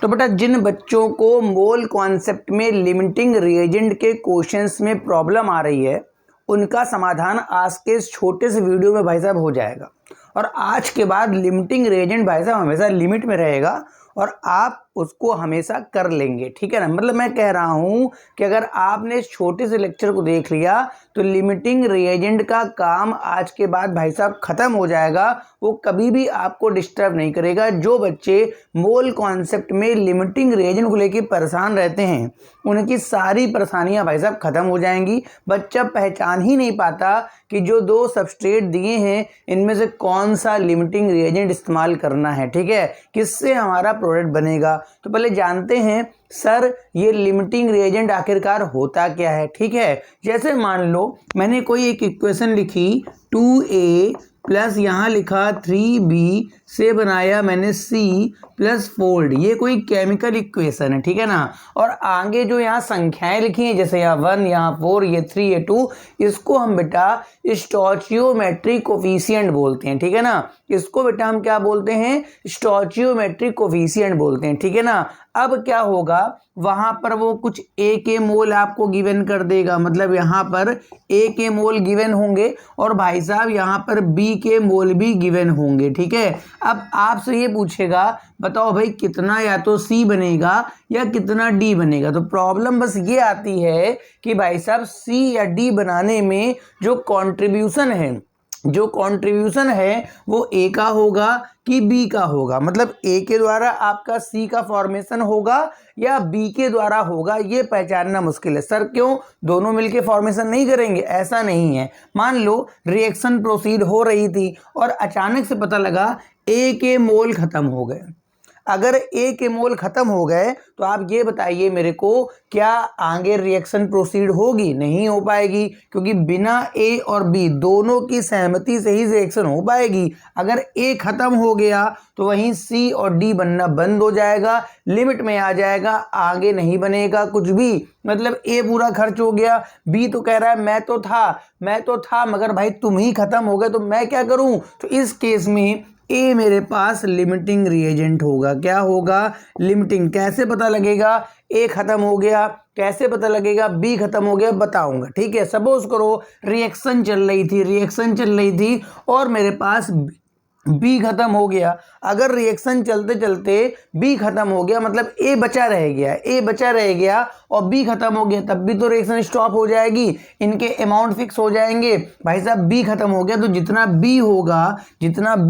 तो बेटा जिन बच्चों को मोल कॉन्सेप्ट में लिमिटिंग रिएजेंट के क्वेश्चंस में प्रॉब्लम आ रही है उनका समाधान आज के इस छोटे से वीडियो में भाई साहब हो जाएगा। और आज के बाद लिमिटिंग रिएजेंट भाई साहब हमेशा लिमिट में रहेगा और आप उसको हमेशा कर लेंगे, ठीक है ना। मतलब मैं कह रहा हूं कि अगर आपने इस छोटे से लेक्चर को देख लिया तो लिमिटिंग रिएजेंट का काम आज के बाद भाई साहब खत्म हो जाएगा, वो कभी भी आपको डिस्टर्ब नहीं करेगा। जो बच्चे मोल कॉन्सेप्ट में लिमिटिंग रिएजेंट को लेकर परेशान रहते हैं उनकी सारी परेशानियां भाई साहब खत्म हो जाएंगी। बच्चा पहचान ही नहीं पाता कि जो दो सबस्ट्रेट दिए हैं इनमें से कौन सा लिमिटिंग रिएजेंट इस्तेमाल करना है, ठीक है, किससे हमारा प्रोडक्ट बनेगा। तो पहले जानते हैं सर ये लिमिटिंग रिएजेंट आखिरकार होता क्या है, ठीक है। जैसे मान लो मैंने कोई एक इक्वेशन लिखी 2a प्लस यहाँ लिखा 3b से बनाया मैंने c प्लस फोल्ड, ये कोई केमिकल इक्वेशन है, ठीक है ना। और आगे जो यहाँ संख्याएं लिखी हैं जैसे यहाँ 1 यहाँ 4 ये 3 ये 2, इसको हम बेटा स्टोइचियोमेट्रिक कोफिशिएंट बोलते हैं, ठीक है ना। इसको बेटा हम क्या बोलते हैं, स्टोइचियोमेट्रिक कोफिशिएंट बोलते हैं, ठीक है ना। अब क्या होगा, वहां पर वो कुछ a के मोल आपको गिवन कर देगा, मतलब यहाँ पर a के मोल गिवन होंगे और भाई साहब यहाँ पर b के मोल भी गिवन होंगे, ठीक है। अब आपसे ये पूछेगा बताओ भाई कितना या तो c बनेगा या कितना d बनेगा। तो प्रॉब्लम बस ये आती है कि भाई साहब c या d बनाने में जो कंट्रीब्यूशन है वो a का होगा कि b का होगा, मतलब a के द्वारा आपका c का फॉर्मेशन होगा या b के द्वारा होगा, ये पहचानना मुश्किल है। सर क्यों, दोनों मिलके फॉर्मेशन नहीं करेंगे, ऐसा नहीं है। मान लो रिएक्शन प्रोसीड हो रही थी और अचानक से पता लगा a के मोल खत्म हो गए। अगर a के मोल खत्म हो गए तो आप ये बताइए मेरे को, क्या आगे रिएक्शन प्रोसीड होगी? नहीं हो पाएगी, क्योंकि बिना a और b दोनों की सहमति से ही रिएक्शन हो पाएगी। अगर a खत्म हो गया तो वहीं c और d बनना बंद हो जाएगा, लिमिट में आ जाएगा, आगे नहीं बनेगा कुछ भी। मतलब a पूरा खर्च हो गया, b तो कह रहा है मैं तो था मगर भाई तुम ही खत्म हो गए तो मैं क्या करूं। तो इस केस में ए मेरे पास लिमिटिंग रिएजेंट होगा। क्या होगा, लिमिटिंग। कैसे पता लगेगा ए खत्म हो गया, कैसे पता लगेगा बी खत्म हो गया, बताऊंगा, ठीक है। सपोज करो रिएक्शन चल रही थी और मेरे पास बी खत्म हो गया। अगर रिएक्शन चलते चलते बी खत्म हो गया मतलब ए बचा रह गया और बी खत्म हो गया, तब भी तो रिएक्शन स्टॉप हो जाएगी, इनके अमाउंट फिक्स हो जाएंगे। भाई साहब बी खत्म हो गया तो जितना बी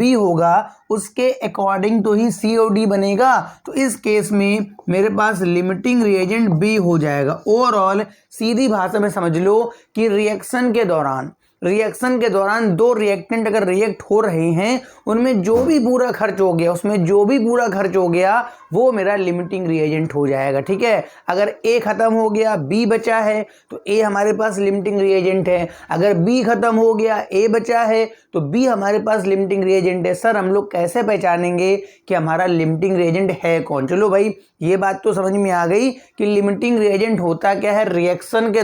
होगा उसके अकॉर्डिंग तो ही सी और डी बनेगा। तो इस केस में मेरे पास लिमिटिंग रिएजेंट बी हो जाएगा। ओवरऑल सीधी भाषा में समझ लो कि रिएक्शन के दौरान दो रिएक्टेंट अगर रिएक्ट हो रहे हैं उनमें जो भी पूरा खर्च हो गया वो मेरा लिमिटिंग रिएजेंट हो जाएगा, ठीक है। अगर A खत्म हो गया B बचा है तो A हमारे पास लिमिटिंग रिएजेंट है। अगर B खत्म हो गया A बचा है तो B हमारे पास लिमिटिंग रिएजेंट है। सर हम लोग कैसे पहचानेंगे कि हमारा लिमिटिंग रिएजेंट है कौन? चलो भाई ये बात तो समझ में आ गई कि लिमिटिंग रिएजेंट होता क्या है। रिएक्शन के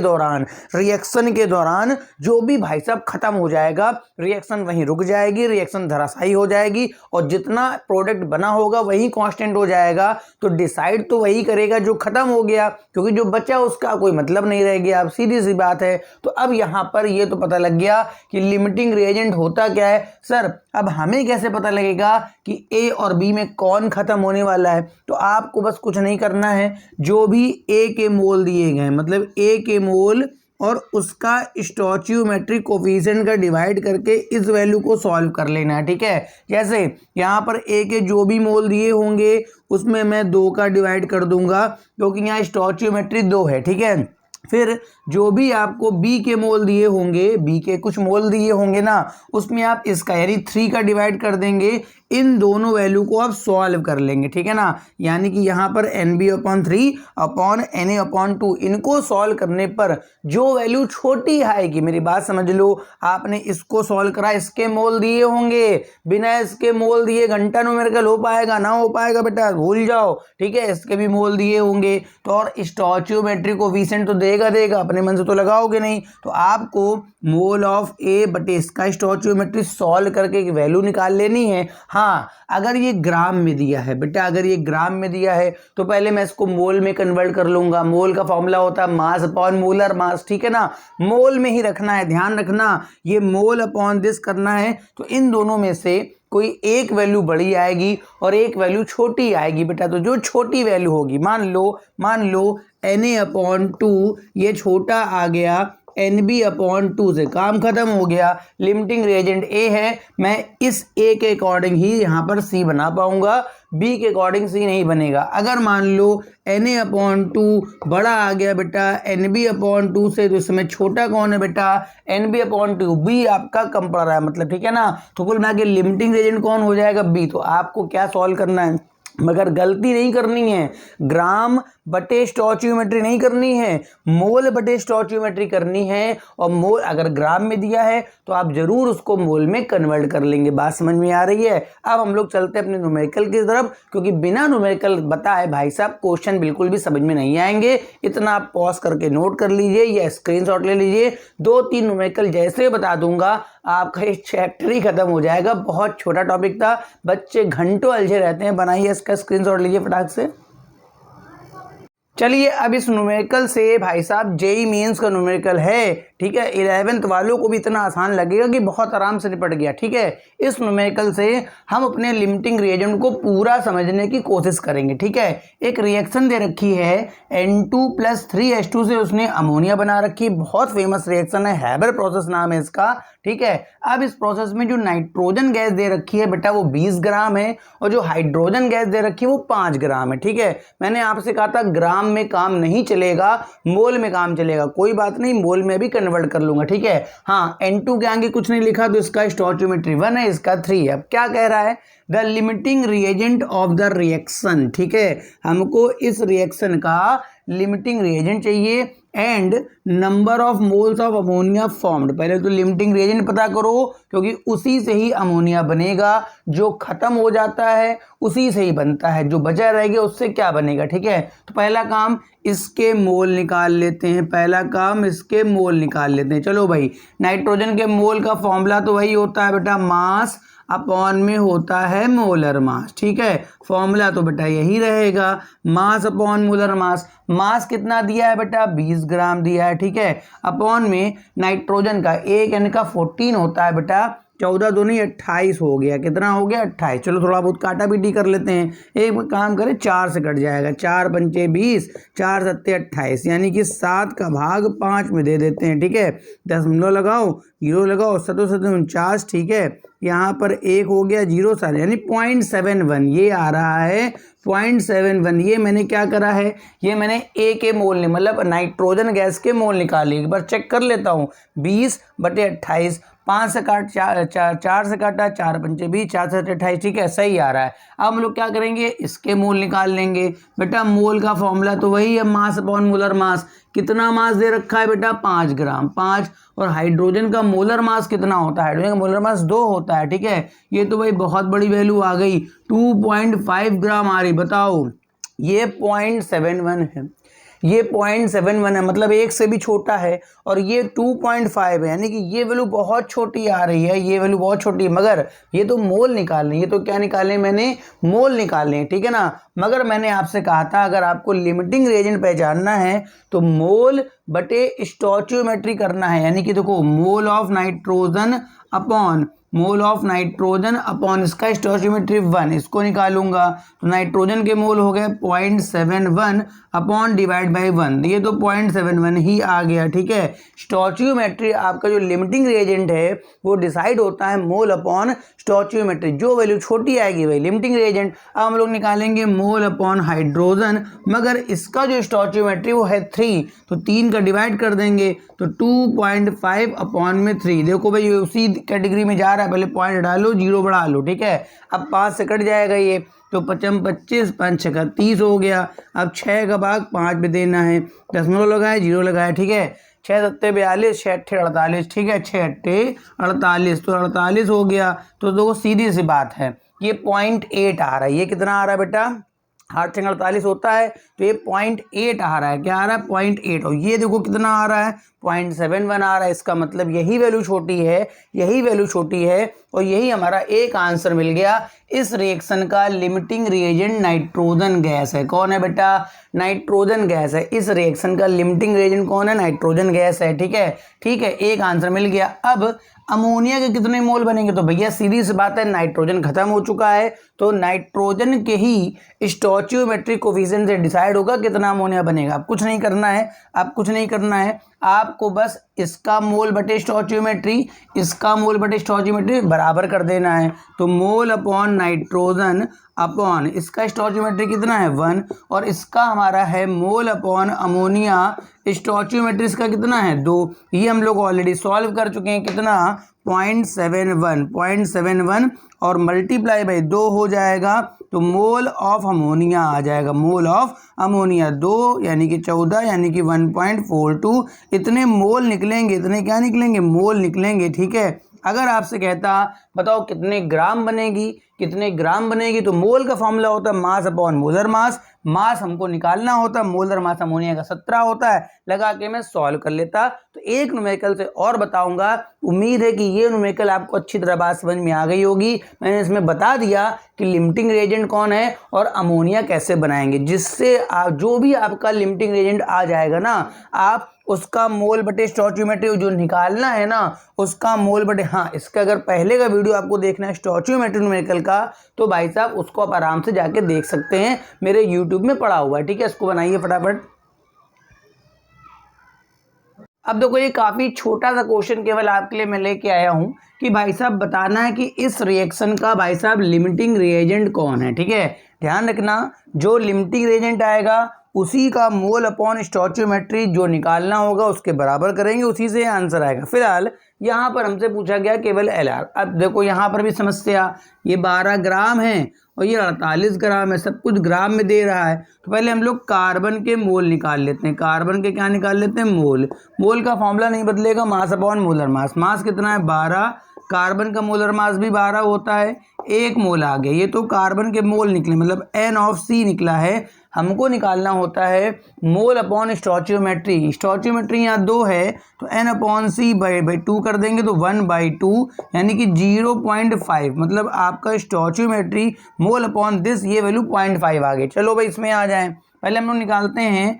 दौरान जो भी भाई साहब खत्म हो जाएगा, रिएक्शन वहीं रुक जाएगी, रिएक्शन धराशायी हो जाएगी और जितना प्रोडक्ट बना होगा वही कांस्टेंट हो जाएगा। तो डिसाइड तो वही करेगा जो खत्म हो गया, क्योंकि जो बचा उसका कोई मतलब नहीं रह गया। अब सीधी सी बात है। तो अब यहां पर ये तो पता लग गया कि लिमिटिंग रिएजेंट होता क्या है। सर अब हमें कैसे पता लगेगा कि ए और बी में कौन खत्म होने वाला है? तो आपको बस कुछ नहीं करना है, जो भी ए के मोल दिए गए मतलब ए के मोल और उसका स्टोइचियोमेट्रिक कोफिशिएंट का डिवाइड करके इस वैल्यू को सॉल्व कर लेना है, ठीक है। जैसे यहाँ पर ए के जो भी मोल दिए होंगे उसमें मैं 2 का डिवाइड कर दूंगा, क्योंकि यहाँ स्टोइचियोमेट्री 2 है, ठीक है। फिर जो भी आपको बी के मोल दिए होंगे, बी के कुछ मोल दिए होंगे ना, उसमें आप इसका यानी 3 का डिवाइड कर देंगे। इन दोनों वैल्यू को आप सॉल्व कर लेंगे, ठीक है ना। यानी कि यहाँ पर NB/3 अपॉन Na/2 इनको सॉल्व करने पर जो वैल्यू छोटी आएगी, मेरी बात समझ लो, आपने इसको सॉल्व करा, इसके मोल दिए होंगे, बिना इसके मोल दिए घंटा न्यूमेरिकल हो पाएगा? ना हो पाएगा बेटा, भूल जाओ, ठीक है। इसके भी मोल दिए होंगे तो और स्टोइचियोमेट्रिक कोफिशिएंट तो देगा, अपने मन से तो लगाओगे नहीं। तो आपको मोल ऑफ ए बटे इसका स्टोइचियोमेट्री सॉल्व करके एक वैल्यू निकाल लेनी है। हाँ हाँ, अगर ये ग्राम में दिया है बेटा, अगर ये ग्राम में दिया है तो पहले मैं इसको मोल में कन्वर्ट कर लूंगा। मोल का फॉर्मूला होता है मास अपॉन मोलर मास, ठीक है ना, मोल में ही रखना है, ध्यान रखना, ये मोल अपॉन दिस करना है। तो इन दोनों में से कोई एक वैल्यू बड़ी आएगी और एक वैल्यू छोटी आएगी बेटा। तो जो छोटी वैल्यू होगी, मान लो Na/2 ये छोटा आ गया Nb/2 से, काम खत्म हो गया। लिमिटिंग रिएजेंट A है, मैं इस A के अकॉर्डिंग ही यहाँ पर C बना पाऊंगा, B के अकॉर्डिंग C नहीं बनेगा। अगर मान लो Na/2 बड़ा आ गया बेटा Nb/2 से, तो इसमें छोटा कौन है बेटा, Nb/2, B आपका कम पड़ रहा है, मतलब ठीक है ना। तो कुल मिला के लिमिटिंग रिएजेंट कौन हो जाएगा, B। तो आपको क्या सॉल्व करना है, मगर गलती नहीं करनी है, ग्राम बटे स्टोइचियोमेट्री नहीं करनी है, मोल बटे स्टोइचियोमेट्री करनी है। और मोल अगर ग्राम में दिया है तो आप जरूर उसको मोल में कन्वर्ट कर लेंगे। बात समझ में आ रही है। अब हम लोग चलते हैं अपने न्यूमेरिकल की तरफ, क्योंकि बिना न्यूमेरिकल बताए भाई साहब क्वेश्चन बिल्कुल भी समझ में नहीं आएंगे। इतना आप पॉज करके नोट कर लीजिए या स्क्रीनशॉट ले लीजिए। 2-3 न्यूमेरिकल जैसे बता दूंगा आपका ये चैप्टर ही खत्म हो जाएगा। बहुत छोटा टॉपिक था, बच्चे घंटों अलझे रहते हैं। बनाइए इसका स्क्रीनशॉट लीजिए फटाक से। चलिए अब इस न्यूमेरिकल से भाई साहब जेई मेंस का न्यूमेरिकल है, ठीक है। 11th वालों को भी इतना आसान लगेगा कि बहुत आराम से निपट गया, ठीक है। इस न्यूमेरिकल से हम अपने लिमिटिंग रिएजेंट को पूरा समझने की कोशिश करेंगे, ठीक है। एक रिएक्शन दे रखी है N2+3H2 से उसने अमोनिया बना रखी, बहुत फेमस रिएक्शन है, हैबर प्रोसेस नाम है इसका, ठीक है। अब इस प्रोसेस में जो नाइट्रोजन गैस दे रखी है बेटा वो 20 ग्राम है, और जो हाइड्रोजन गैस दे रखी है वो 5 ग्राम है, ठीक है। मैंने आपसे कहा था ग्राम में काम नहीं चलेगा, मोल में काम चलेगा। कोई बात नहीं, मोल में भी कन्वर्ट कर लूंगा, ठीक है। हाँ, N2 के आगे कुछ नहीं लिखा तो इसका स्टोइचियोमेट्री 1 है, इसका 3 है। अब क्या कह रहा है, the limiting reagent of the reaction, ठीक है। हमको इस रिएक्शन का लिमिटिंग रिएजेंट चाहिए and number of moles of ammonia formed. पहले तो लिमिटिंग रिएजेंट पता करो, क्योंकि उसी से ही अमोनिया बनेगा। जो खत्म हो जाता है उसी से ही बनता है, जो बचा रहेगा उससे क्या बनेगा, ठीक है। तो पहला काम इसके मोल निकाल लेते हैं, पहला काम इसके मोल निकाल लेते हैं। चलो भाई, नाइट्रोजन के मोल का फॉर्मूला तो वही होता है बेटा, मास अपॉन में होता है मोलर मास, ठीक है। फॉर्मूला तो बेटा यही रहेगा, मास अपॉन मोलर मास। मास कितना दिया है बेटा, 20 ग्राम दिया है, ठीक है। अपॉन में नाइट्रोजन का 1 N का 14 होता है बेटा, 14 दूनी 28 हो गया। कितना हो गया, 28। चलो थोड़ा बहुत काटा पीटी कर लेते हैं। एक काम करें, 4 से कट जाएगा, 4 पंचे 20, 4 सत्ते 28, यानी कि 7 का भाग 5 में दे देते हैं, ठीक है। दशमलव लगाओ, 0 लगाओ, 749, ठीक है। यहाँ पर 1 हो गया 0 सारे, यानी 0.71 ये आ रहा है, 0.71। ये मैंने क्या करा है, ये मैंने A के मोल मतलब नाइट्रोजन गैस के मोल निकाले। एक बार चेक कर लेता हूँ, 20/28, 5 से काट 4 से काटा, 4 पंचे 20, 4 से 28, ठीक है, सही आ रहा है। अब हम लोग क्या करेंगे, इसके मोल निकाल लेंगे बेटा। मोल का फॉर्मूला तो वही है, मास अपॉन मोलर मास। कितना मास दे रखा है बेटा, 5 ग्राम, 5। और हाइड्रोजन का मोलर मास कितना होता है, हाइड्रोजन का मोलर मास 2 होता है, ठीक है। ये तो भाई बहुत बड़ी वैल्यू आ गई, 2.5 ग्राम आ रही। बताओ, ये 0.71 है, ये 0.71 है, मतलब 1 से भी छोटा है, और ये 2.5 है, यानी कि ये वैल्यू बहुत छोटी आ रही है, ये वैल्यू बहुत छोटी है। मगर ये तो मोल निकालने, ये तो क्या निकालने, मैंने मोल निकालने, ठीक है ना। मगर मैंने आपसे कहा था अगर आपको लिमिटिंग रिएजेंट पहचानना है तो मोल बटे स्टोइचियोमेट्री करना है, यानी कि देखो मोल ऑफ नाइट्रोजन अपॉन इसका स्टोइचियोमेट्री 1, इसको निकालूंगा तो नाइट्रोजन के मोल हो गए 0.71 अपॉन डिवाइड बाई 1, ये तो 0.71 ही आ गया, ठीक है। स्टोइचियोमेट्री आपका जो लिमिटिंग रिएजेंट है वो डिसाइड होता है मोल अपॉन स्टोइचियोमेट्री, जो वैल्यू छोटी आएगी वही लिमिटिंग रिएजेंट। अब हम लोग निकालेंगे मोल अपॉन हाइड्रोजन, मगर इसका जो स्टोइचियोमेट्री वो है 3, तो 3 का डिवाइड कर देंगे तो 2.5 अपॉन में 3। देखो भाई उसी कैटेगरी में जा रहा है, पहले पॉइंट डालो, 0 बढ़ा लो, ठीक है। अब 5 से कट जाएगा ये, तो 25, 5 6 का 30 हो गया। अब 6 का भाग 5 में देना है, दशमलव लगाए, 0 लगाए, ठीक है। 6 सत्ते 42, 6 अट्ठे 48, ठीक है, 6 अट्ठे 48, तो 48 हो गया। तो देखो सीधी सी बात है, ये 0.8 आ रहा है। ये कितना आ रहा है बेटा, 8 से 48 होता है, तो ये 0.8 आ रहा है। क्या आ रहा है, 0.8। और ये देखो कितना आ रहा है, 0.71 आ रहा है, इसका मतलब यही वैल्यू छोटी है, यही वैल्यू छोटी है और यही हमारा एक आंसर मिल गया। इस रिएक्शन का लिमिटिंग रिएजेंट नाइट्रोजन गैस है। कौन है बेटा? नाइट्रोजन गैस है। इस रिएक्शन का लिमिटिंग रिएजेंट कौन है? नाइट्रोजन गैस है। ठीक है, ठीक है, एक आंसर मिल गया। अब अमोनिया के कितने मोल बनेंगे? तो भैया सीधी सी बात है, नाइट्रोजन खत्म हो चुका है, तो नाइट्रोजन के ही स्टोइचियोमेट्रिक कोफिशिएंट से डिसाइड होगा कितना अमोनिया बनेगा। आप कुछ नहीं करना है, आप कुछ नहीं करना है, आपको बस इसका मोल बटे स्टोइचियोमेट्री, इसका मोल बटे स्टोइचियोमेट्री बराबर कर देना है। तो मोल अपॉन नाइट्रोजन अपॉन इसका स्टोइचियोमेट्री कितना है 1 और इसका हमारा है मोल अपॉन अमोनिया, स्टोइचियोमेट्री इसका कितना है 2। ये हम लोग ऑलरेडी सॉल्व कर चुके हैं। कितना? 0.71 और मल्टीप्लाई बाई 2 हो जाएगा, तो मोल ऑफ अमोनिया आ जाएगा। मोल ऑफ अमोनिया 2 यानी कि 14 यानी कि 1.42 इतने मोल निकलेंगे। इतने क्या निकलेंगे? मोल निकलेंगे। ठीक है, अगर आपसे कहता बताओ कितने ग्राम बनेगी, कितने ग्राम बनेगी, तो मोल का फॉर्मूला होता है मास अपॉन मोलर मास। मास हमको निकालना होता, मोलर मास अमोनिया का 17 होता है, लगा के मैं सॉल्व कर लेता। तो एक न्यूमेरिकल से और बताऊंगा, उम्मीद है कि ये न्यूमेरिकल आपको अच्छी तरह बात समझ में आ गई होगी। मैंने इसमें बता दिया कि लिमिटिंग रिएजेंट कौन है और अमोनिया कैसे बनाएंगे, जिससे आप जो भी आपका लिमिटिंग रिएजेंट आ जाएगा ना, आप उसका मोल बटे स्टोइचियोमेट्री जो निकालना है ना, उसका मोल बटे, हाँ इसका अगर पहले का वीडियो आपको देखना है स्टोइचियोमेट्री न्यूमेरिकल का, तो भाई साहब उसको आप आराम से जाके देख सकते हैं, मेरे यूट्यूब में पड़ा हुआ है। ठीक है, इसको बनाइए फटाफट। अब देखो ये काफी छोटा सा क्वेश्चन केवल आपके लिए मैं लेके आया हूं कि भाई साहब बताना है कि इस रिएक्शन का भाई साहब लिमिटिंग रिएजेंट कौन है। ठीक है, ध्यान रखना, जो लिमिटिंग रिएजेंट आएगा उसी का मोल अपॉन स्टोइचियोमेट्री जो निकालना होगा उसके बराबर करेंगे, उसी से आंसर आएगा। फिलहाल यहाँ पर हमसे पूछा गया केवल LR। अब देखो यहाँ पर भी समस्या, ये 12 ग्राम है और ये 48 ग्राम है, सब कुछ ग्राम में दे रहा है। तो पहले हम लोग कार्बन के मोल निकाल लेते हैं। कार्बन के क्या निकाल लेते हैं? मोल। मोल का फॉर्मूला नहीं बदलेगा, मास अपॉन मोलर मास। मास कितना है? 12। कार्बन का मोलर मास भी 12 होता है, 1 मोल आ गया। ये तो कार्बन के मोल निकले, मतलब N(C) निकला है। हमको निकालना होता है मोल अपॉन स्टोइचियोमेट्री। स्टोइचियोमेट्री यहाँ 2 है, तो N/C बाई 2 कर देंगे, तो 1/2 यानी कि 0.5, मतलब आपका स्टोइचियोमेट्री मोल अपॉन दिस, ये वैल्यू 0.5 आ गई। चलो भाई इसमें आ जाएं। पहले हम लोग निकालते हैं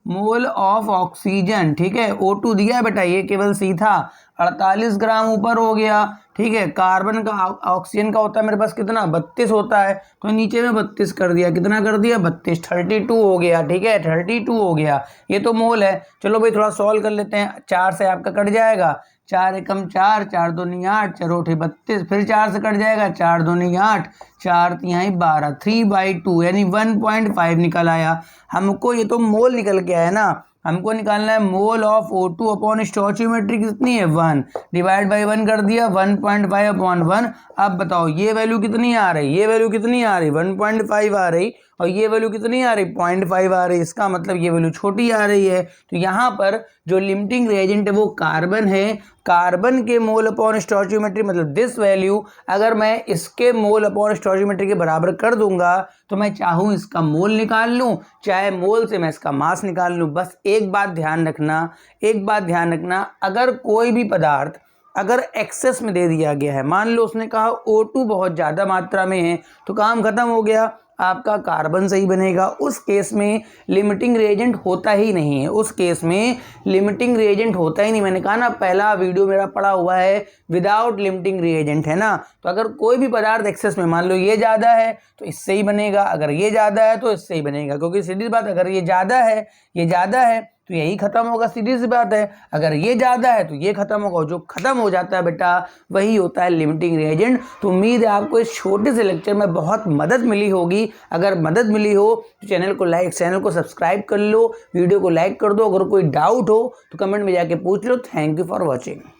मोल ऑफ ऑक्सीजन। ठीक है, O2 दिया है बेटा, ये केवल C था, 48 ग्राम ऊपर हो गया। ठीक है, कार्बन का ऑक्सीजन का होता है मेरे पास कितना? 32 होता है, तो नीचे में 32 कर दिया। कितना कर दिया? 32, 32 हो गया। ठीक है, 32 हो गया, ये तो मोल है। चलो भाई थोड़ा सॉल्व कर लेते हैं। 4 से आपका कट जाएगा, 4 एकम 4, 4 दूनी 8, 4 उठे 32, फिर 4 से कट जाएगा, 4 दूनी 8, 4 तिहाई 12, 3/2 यानी 1.5 निकल आया। हमको ये तो मोल निकल के आया ना, हमको निकालना है mole of O2 upon stoichiometry कितनी है 1, डिवाइड बाई 1 कर दिया, 1.5 अपॉन 1। अब बताओ ये वैल्यू कितनी आ रही? ये वैल्यू कितनी आ रही? 1.5 आ रही, और ये वैल्यू कितनी आ रही? 0.5 आ रही। इसका मतलब ये वैल्यू छोटी आ रही है। तो यहाँ पर जो लिमिटिंग रिएजेंट है वो कार्बन है। कार्बन के मोल अपॉन स्टोइचियोमेट्री मतलब दिस वैल्यू, अगर मैं इसके मोल अपॉन स्टोइचियोमेट्री के बराबर कर दूंगा तो मैं चाहूँ इसका मोल निकाल लूँ, चाहे मोल से मैं इसका मास निकाल लूँ। बस एक बात ध्यान रखना, एक बात ध्यान रखना, अगर कोई भी पदार्थ अगर एक्सेस में दे दिया गया है, मान लो उसने कहा O2 बहुत ज़्यादा मात्रा में है, तो काम खत्म हो गया, आपका कार्बन सही बनेगा। उस केस में लिमिटिंग रिएजेंट होता ही नहीं है, उस केस में लिमिटिंग रिएजेंट होता ही नहीं। मैंने कहा ना, पहला वीडियो मेरा पड़ा हुआ है विदाउट लिमिटिंग रिएजेंट, है ना। तो अगर कोई भी पदार्थ एक्सेस में, मान लो ये ज़्यादा है तो इससे ही बनेगा, अगर ये ज़्यादा है तो इससे ही बनेगा, क्योंकि सीधी बात, अगर ये ज़्यादा है, ये ज़्यादा है तो यही खत्म होगा, सीधी सी बात है। अगर ये ज़्यादा है तो ये खत्म होगा, जो खत्म हो जाता है बेटा वही होता है लिमिटिंग रिएजेंट। तो उम्मीद है आपको इस छोटे से लेक्चर में बहुत मदद मिली होगी। अगर मदद मिली हो तो चैनल को सब्सक्राइब कर लो, वीडियो को लाइक कर दो। अगर कोई डाउट हो तो कमेंट में जाके पूछ लो। Thank you for watching.